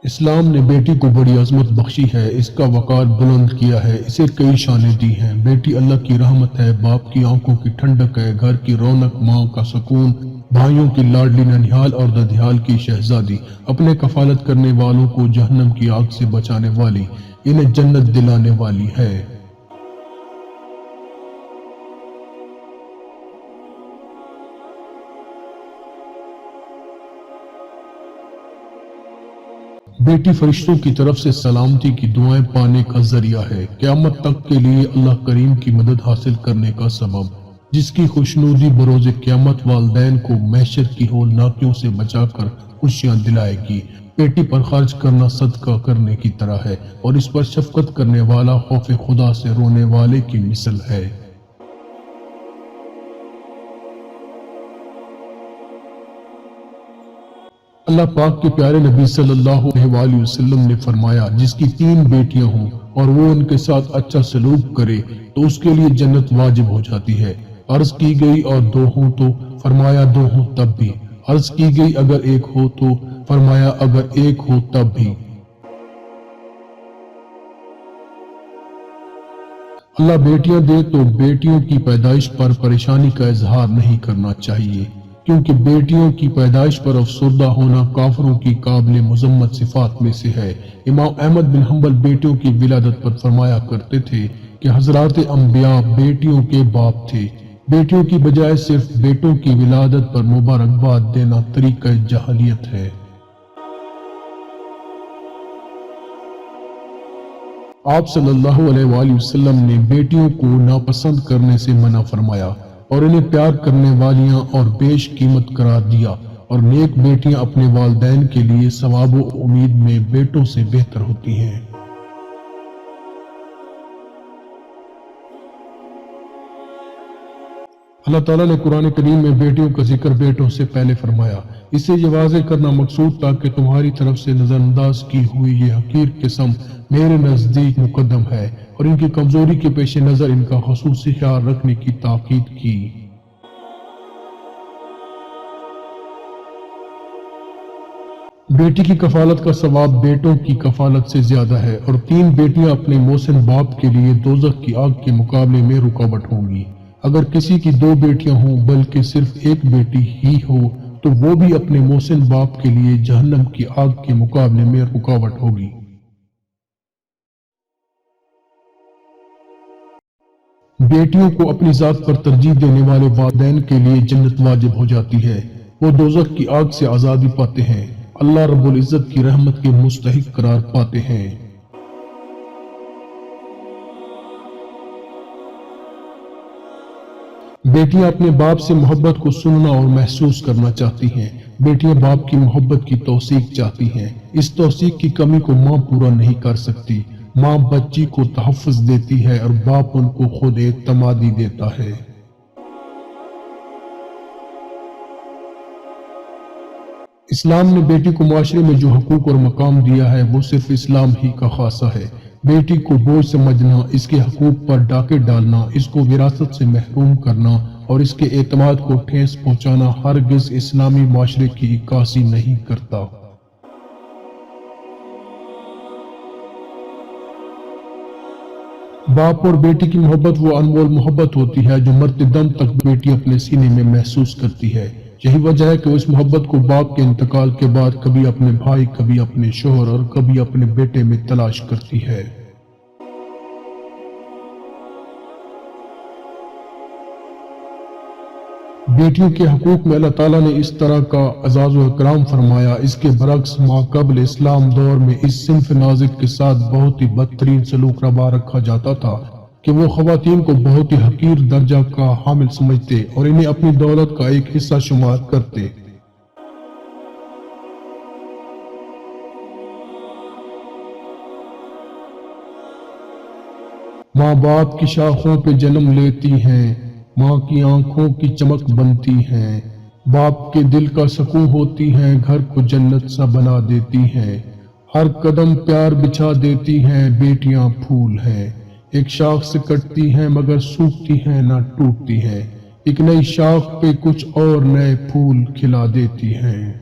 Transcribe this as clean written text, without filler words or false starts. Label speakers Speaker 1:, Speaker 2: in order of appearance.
Speaker 1: اسلام نے بیٹی کو بڑی عظمت بخشی ہے، اس کا وقار بلند کیا ہے، اسے کئی شانیں دی ہیں۔ بیٹی اللہ کی رحمت ہے، باپ کی آنکھوں کی ٹھنڈک ہے، گھر کی رونق، ماں کا سکون، بھائیوں کی لاڈلی ننھیال اور ددھیال کی شہزادی، اپنے کفالت کرنے والوں کو جہنم کی آگ سے بچانے والی، انہیں جنت دلانے والی ہے۔ بیٹی فرشتوں کی طرف سے سلامتی کی دعائیں پانے کا ذریعہ ہے، قیامت تک کے لیے اللہ کریم کی مدد حاصل کرنے کا سبب، جس کی خوشنودی بروز قیامت والدین کو محشر کی ہولناکیوں سے بچا کر خوشیاں دلائے گی۔ بیٹی پر خرچ کرنا صدقہ کرنے کی طرح ہے اور اس پر شفقت کرنے والا خوف خدا سے رونے والے کی مثل ہے۔ اللہ پاک کے پیارے نبی صلی اللہ علیہ وآلہ وسلم نے فرمایا، جس کی 3 بیٹیاں ہوں اور وہ ان کے ساتھ اچھا سلوک کرے تو اس کے لیے جنت واجب ہو جاتی ہے۔ عرض کی گئی اور 2 ہوں تو؟ فرمایا 2 ہوں تب بھی۔ عرض کی گئی اگر 1 ہو تو؟ فرمایا اگر 1 ہو تب بھی۔ اللہ بیٹیاں دے تو بیٹیوں کی پیدائش پر پریشانی کا اظہار نہیں کرنا چاہیے، کیونکہ بیٹیوں کی پیدائش پر افسردہ ہونا کافروں کی قابل مذمت صفات میں سے ہے۔ امام احمد بن حنبل بیٹیوں کی ولادت پر فرمایا کرتے تھے کہ حضرات انبیاء بیٹیوں کے باپ تھے۔ بیٹیوں کی بجائے صرف بیٹوں کی ولادت پر مبارکباد دینا طریقہ جاہلیت ہے۔ آپ صلی اللہ علیہ وآلہ وسلم نے بیٹیوں کو ناپسند کرنے سے منع فرمایا اور انہیں پیار کرنے والیاں اور بیش قیمت قرار دیا، اور نیک بیٹیاں اپنے والدین کے لیے ثواب و امید میں بیٹوں سے بہتر ہوتی ہیں۔ اللہ تعالیٰ نے قرآن کریم میں بیٹیوں کا ذکر بیٹوں سے پہلے فرمایا، اسے یہ واضح کرنا مقصود تھا کہ تمہاری طرف سے نظر انداز کی ہوئی یہ حقیر قسم میرے نزدیک مقدم ہے، اور ان کی کمزوری کے پیش نظر ان کا خصوصی خیال رکھنے کی تاکید کی۔ بیٹی کی کفالت کا ثواب بیٹوں کی کفالت سے زیادہ ہے، اور 3 بیٹیاں اپنے محسن باپ کے لیے دوزخ کی آگ کے مقابلے میں رکاوٹ ہوں گی۔ اگر کسی کی 2 بیٹیاں ہوں بلکہ صرف 1 بیٹی ہی ہو تو وہ بھی اپنے محسن باپ کے لیے جہنم کی آگ کے مقابلے میں رکاوٹ ہوگی۔ بیٹیوں کو اپنی ذات پر ترجیح دینے والے والدین کے لیے جنت واجب ہو جاتی ہے، وہ دوزخ کی آگ سے آزادی پاتے ہیں، اللہ رب العزت کی رحمت کے مستحق قرار پاتے ہیں۔ بیٹیاں اپنے باپ سے محبت کو سننا اور محسوس کرنا چاہتی ہیں۔ بیٹیاں باپ کی محبت کی توثیق چاہتی ہیں، اس توثیق کی کمی کو ماں پورا نہیں کر سکتی۔ ماں بچی کو تحفظ دیتی ہے اور باپ ان کو خود اعتمادی دیتا ہے۔ اسلام نے بیٹی کو معاشرے میں جو حقوق اور مقام دیا ہے وہ صرف اسلام ہی کا خاصہ ہے۔ بیٹی کو بوجھ سمجھنا، اس کے حقوق پر ڈاکے ڈالنا، اس کو وراثت سے محروم کرنا اور اس کے اعتماد کو ٹھیس پہنچانا ہرگز اسلامی معاشرے کی عکاسی نہیں کرتا۔ باپ اور بیٹی کی محبت وہ انمول محبت ہوتی ہے جو مرتے دم تک بیٹی اپنے سینے میں محسوس کرتی ہے۔ یہی وجہ ہے کہ اس محبت کو باپ کے انتقال کے بعد کبھی اپنے بھائی، کبھی اپنے شوہر اور کبھی اپنے بیٹے میں تلاش کرتی ہے۔ بیٹیوں کے حقوق میں اللہ تعالیٰ نے اس طرح کا اعزاز و اکرام فرمایا، اس کے برعکس ماقبل اسلام دور میں اس صنف نازک کے ساتھ بہت ہی بدترین سلوک روا رکھا جاتا تھا کہ وہ خواتین کو بہت ہی حقیر درجہ کا حامل سمجھتے اور انہیں اپنی دولت کا ایک حصہ شمار کرتے۔ ماں باپ کی شاخوں پہ جنم لیتی ہیں، ماں کی آنکھوں کی چمک بنتی ہیں، باپ کے دل کا سکون ہوتی ہیں، گھر کو جنت سا بنا دیتی ہیں، ہر قدم پیار بچھا دیتی ہیں، بیٹیاں پھول ہیں، ایک شاخ سے کٹتی ہیں مگر سوکھتی ہیں نہ ٹوٹتی ہیں، ایک نئی شاخ پہ کچھ اور نئے پھول کھلا دیتی ہیں۔